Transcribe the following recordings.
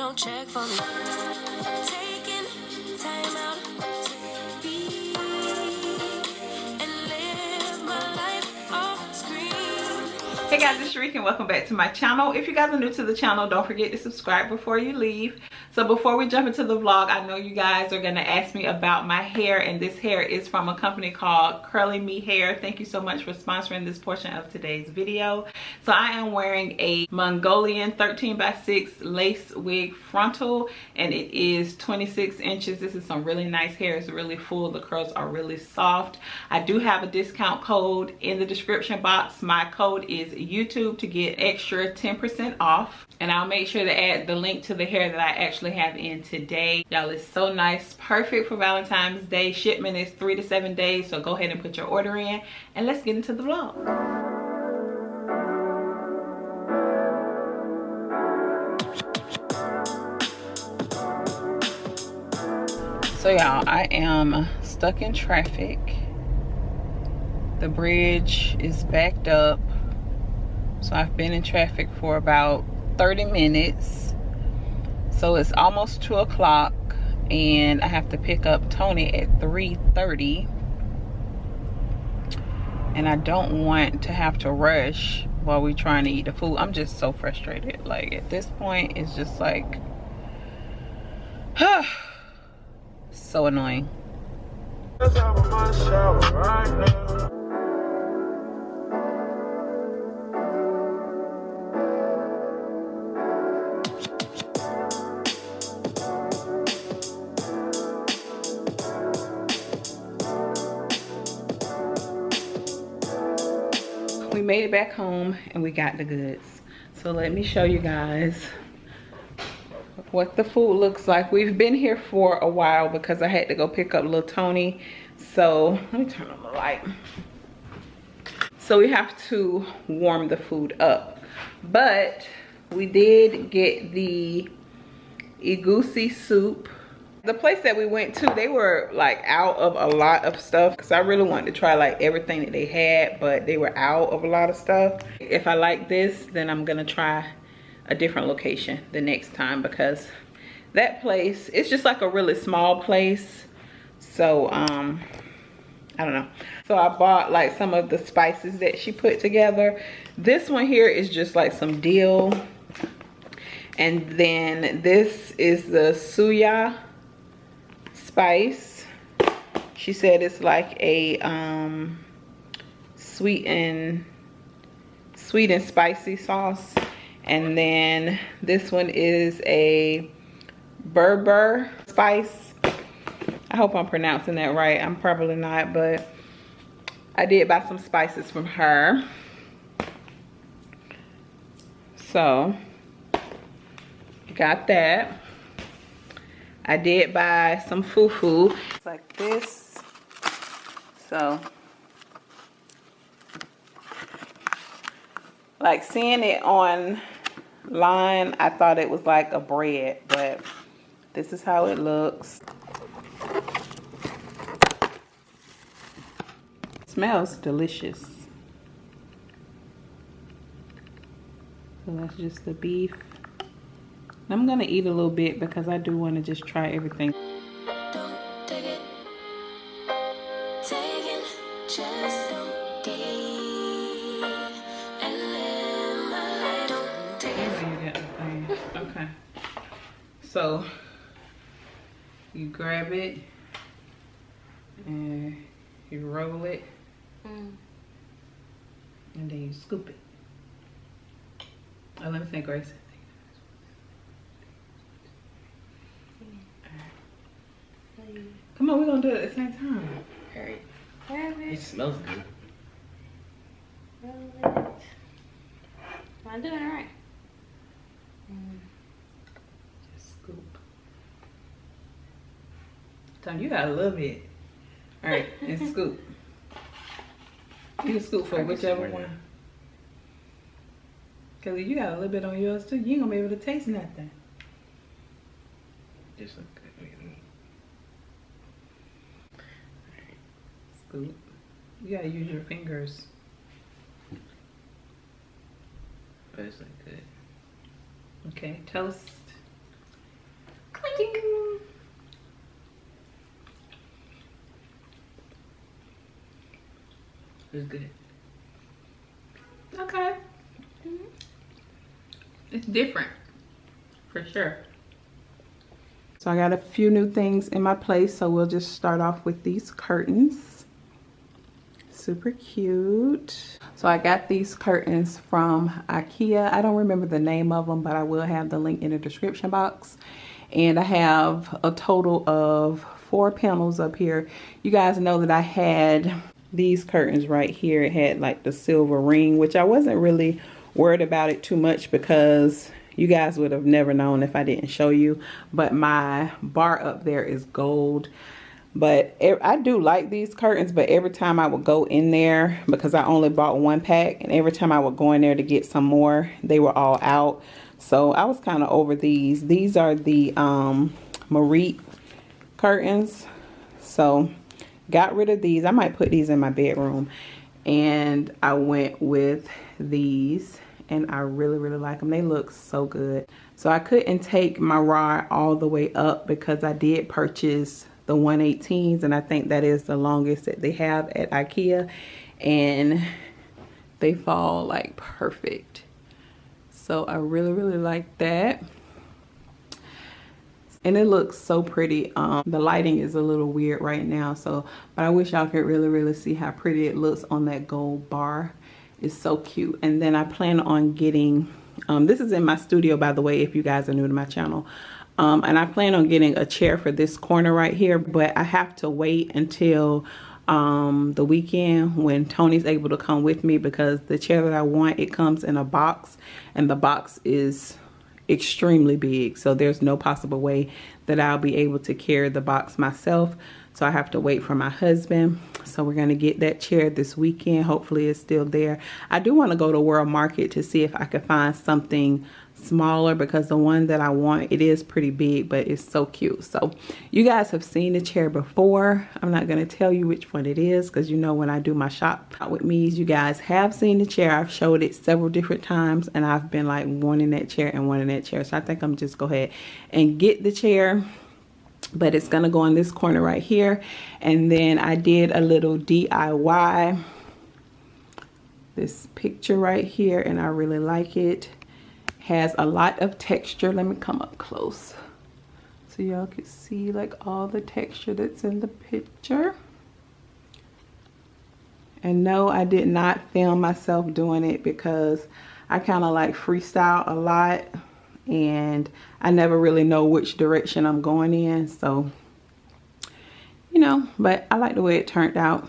don't check for me. Taking time out to be and live my life off screen. Hey guys, it's Sharika and welcome back to my channel. If you guys are new to the channel, don't forget to subscribe before you leave. So before we jump into the vlog, I know you guys are going to ask me about my hair, and this hair is from a company called Curly Me Hair. Thank you so much for sponsoring this portion of today's video. So I am wearing a Mongolian 13x6 lace wig frontal, and it is 26 inches. This is some really nice hair. It's really full. The curls are really soft. I do have a discount code in the description box. My code is YouTube to get extra 10% off, and I'll make sure to add the link to the hair that I actually have in today. Y'all, it's so nice, perfect for Valentine's Day. Shipment is 3 to 7 days, so go ahead and put your order in, and let's get into the vlog. So y'all, I am stuck in traffic. The bridge is backed up, so I've been in traffic for about 30 minutes. So it's almost 2 o'clock and I have to pick up Tony at 3:30, and I don't want to have to rush while we're trying to eat the food. I'm just so frustrated. Like, at this point, it's just like so annoying. We made it back home and we got the goods. So let me show you guys what the food looks like. We've been here for a while because I had to go pick up little Tony. So let me turn on the light. So we have to warm the food up. But we did get the Egusi soup. The place that we went to, they were like out of a lot of stuff because I really wanted to try like everything that they had, but they were out of a lot of stuff. If I like this, then I'm gonna try a different location the next time, because that place, it's just like a really small place. So I don't know. So I bought like some of the spices that she put together. This one here is just like some dill, and then this is the suya spice. She said it's like a sweet and spicy sauce. And then this one is a Berber spice. I hope I'm pronouncing that right. I'm probably not, but I did buy some spices from her. So got that. I did buy some fufu. It's like this. So, like, seeing it online, I thought it was like a bread, but this is how it looks. It smells delicious. So that's just the beef. I'm gonna eat a little bit because I do want to just try everything. Don't take it. Taking just don't be and live my life. Don't take it. You got the thing. Okay. So you grab it and you roll it, and then you scoop it. Oh, let me say Grace. Come on, we're gonna do it at the same time. Alright. Grab It it. smells good. Roll it. Am I doing it right? Just scoop. Tom, you got a little bit. All right, and scoop. You can scoop for whichever one. Cause you got a little bit on yours too. You ain't gonna be able to taste nothing. Just look good. Scoop. You gotta use your fingers. But it's like good. Okay, toast. It's good. Okay. It's different, for sure. So I got a few new things in my place, so we'll just start off with these curtains. Super cute. So I got these curtains from IKEA. I don't remember the name of them, but I will have the link in the description box. And I have a total of 4 panels up here. You guys know that I had these curtains right here. It had like the silver ring, which I wasn't really worried about it too much because you guys would have never known if I didn't show you. But my bar up there is gold. But I do like these curtains, but every time I would go in there, because I only bought 1 pack, and every time I would go in there to get some more, they were all out. So I was kind of over these. These are the Marie curtains. So got rid of these. I might put these in my bedroom. And I went with these, and I really, really like them. They look so good. So I couldn't take my rod all the way up because I did purchase the 118s, and I think that is the longest that they have at IKEA, and they fall like perfect. So I really, really like that. And it looks so pretty. The lighting is a little weird right now, so but I wish y'all could really, really see how pretty it looks on that gold bar. It's so cute. And then I plan on getting this is in my studio, by the way, if you guys are new to my channel. And I plan on getting a chair for this corner right here, but I have to wait until the weekend when Tony's able to come with me, because the chair that I want, it comes in a box, and the box is extremely big, so there's no possible way that I'll be able to carry the box myself. So I have to wait for my husband. So we're going to get that chair this weekend. Hopefully it's still there. I do want to go to World Market to see if I can find something smaller, because the one that I want, it is pretty big, but it's so cute. So you guys have seen the chair before. I'm not going to tell you which one it is, because you know when I do my shop with me's, you guys have seen the chair. I've showed it several different times, and I've been like wanting that chair and wanting that chair. So I think I'm just go ahead and get the chair. But it's gonna go in this corner right here. And then I did a little DIY, this picture right here, and I really like it. Has a lot of texture. Let me come up close so y'all can see like all the texture that's in the picture. And no, I did not film myself doing it, because I kind of like freestyle a lot, and I never really know which direction I'm going in. So, you know, but I like the way it turned out.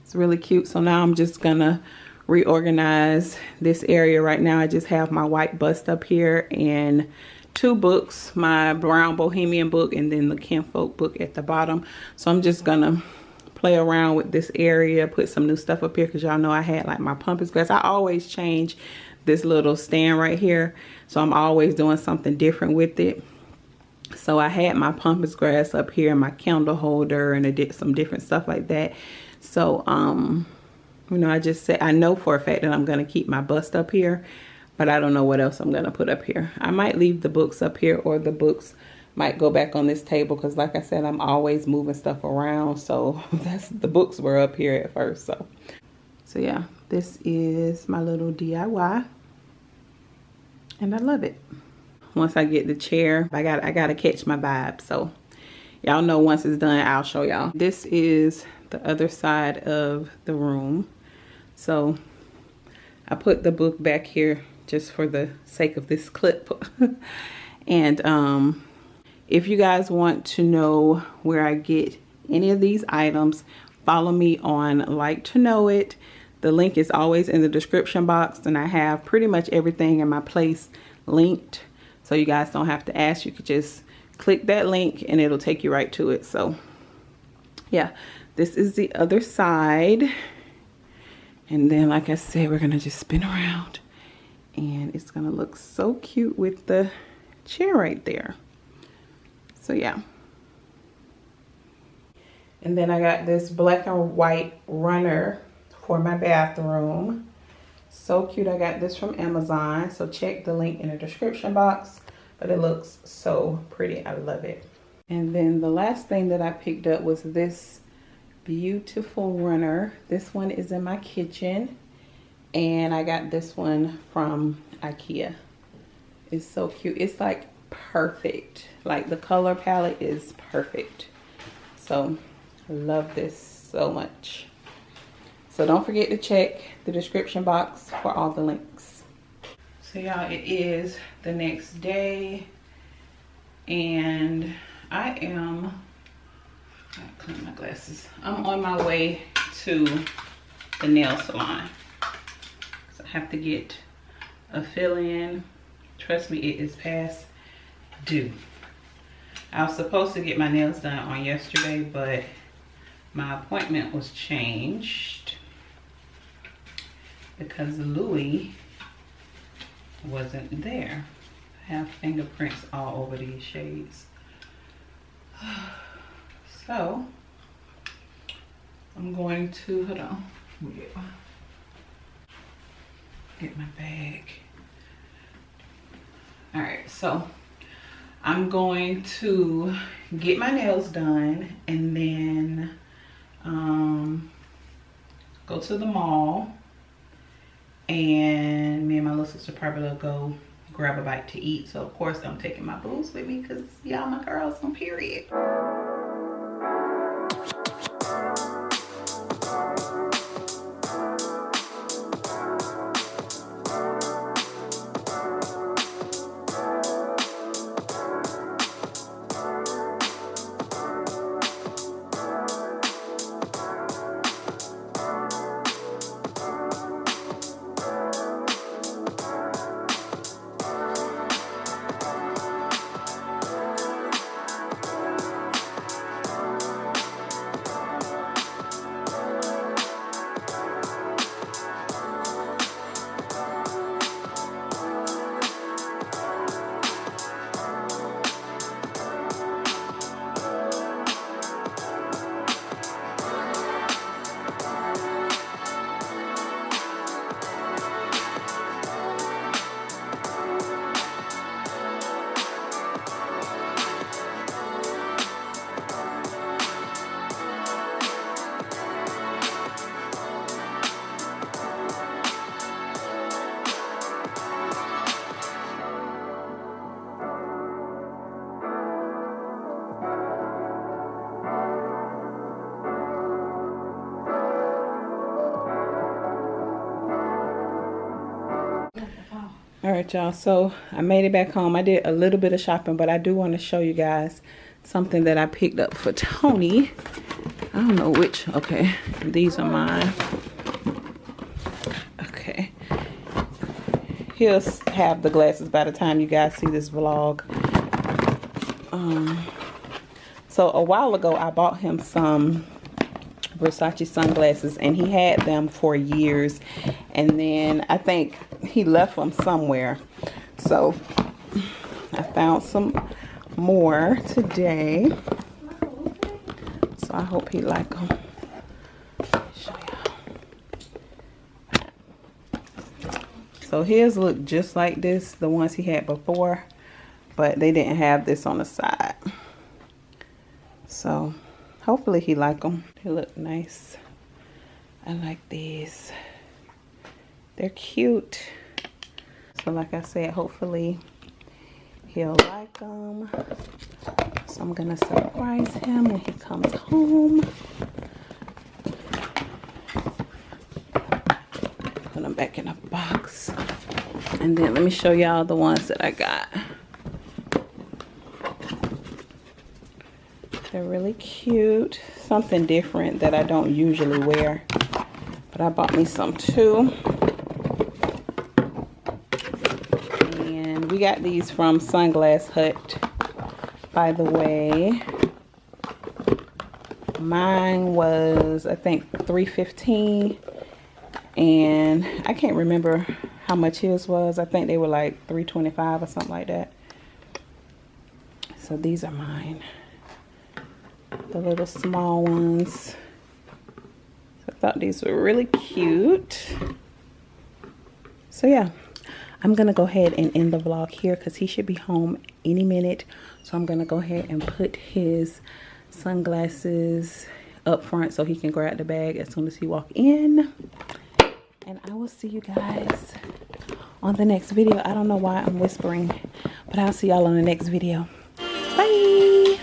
It's really cute. So now I'm just gonna reorganize this area. Right now I just have my white bust up here and 2 books, my brown bohemian book and then the kinfolk book at the bottom. So I'm just gonna play around with this area, put some new stuff up here, because y'all know I had like my pumpkin grass. I always change this little stand right here, so I'm always doing something different with it. So I had my pumpkin grass up here and my candle holder, and I did some different stuff like that. So you know, I just said I know for a fact that I'm going to keep my bust up here, but I don't know what else I'm going to put up here. I might leave the books up here, or the books might go back on this table, because like I said, I'm always moving stuff around. So the books were up here at first. So yeah, this is my little DIY, and I love it. Once I get the chair, I gotta catch my vibe. So y'all know once it's done, I'll show y'all. This is the other side of the room. So I put the book back here just for the sake of this clip. And if you guys want to know where I get any of these items, follow me on Like to Know It. The link is always in the description box, and I have pretty much everything in my place linked, so you guys don't have to ask. You could just click that link and it'll take you right to it. So yeah, this is the other side. And then, like I said, we're gonna just spin around, and it's gonna look so cute with the chair right there. So yeah. And then I got this black and white runner for my bathroom. So cute. I got this from Amazon, so check the link in the description box. But it looks so pretty. I love it. And then the last thing that I picked up was this beautiful runner. This one is in my kitchen, and I got this one from IKEA. It's so cute. It's like perfect. Like the color palette is perfect. So I love this so much. So don't forget to check the description box for all the links. So y'all, it is the next day, and I clean my glasses. I'm on my way to the nail salon. So I have to get a fill-in. Trust me, it is past due. I was supposed to get my nails done on yesterday, but my appointment was changed because Louis wasn't there. I have fingerprints all over these shades. So I'm going to, hold on, get my bag. All right, so I'm going to get my nails done and then go to the mall, and me and my little sister probably will go grab a bite to eat. So of course I'm taking my booze with me because y'all my girls on period. All right, y'all, so I made it back home. I did a little bit of shopping, but I do want to show you guys something that I picked up for Tony. I don't know which. Okay, these are mine. Okay, he'll have the glasses by the time you guys see this vlog. So a while ago I bought him some Versace sunglasses, and he had them for years, and then I think he left them somewhere. So I found some more today, so I hope he like them. Show y'all. So his look just like this, the ones he had before, but they didn't have this on the side. So hopefully he like them. They look nice. I like these. They're cute. So like I said, hopefully he'll like them. So I'm gonna surprise him when he comes home. Put them back in a box. And then let me show y'all the ones that I got. They're really cute. Something different that I don't usually wear. But I bought me some too. And we got these from Sunglass Hut, by the way. Mine was, I think, $3.15. And I can't remember how much his was. I think they were like $3.25 or something like that. So these are mine. The little small ones. I thought these were really cute. So yeah, I'm gonna go ahead and end the vlog here because he should be home any minute. So I'm gonna go ahead and put his sunglasses up front so he can grab the bag as soon as he walk in. And I will see you guys on the next video. I don't know why I'm whispering, but I'll see y'all on the next video. Bye.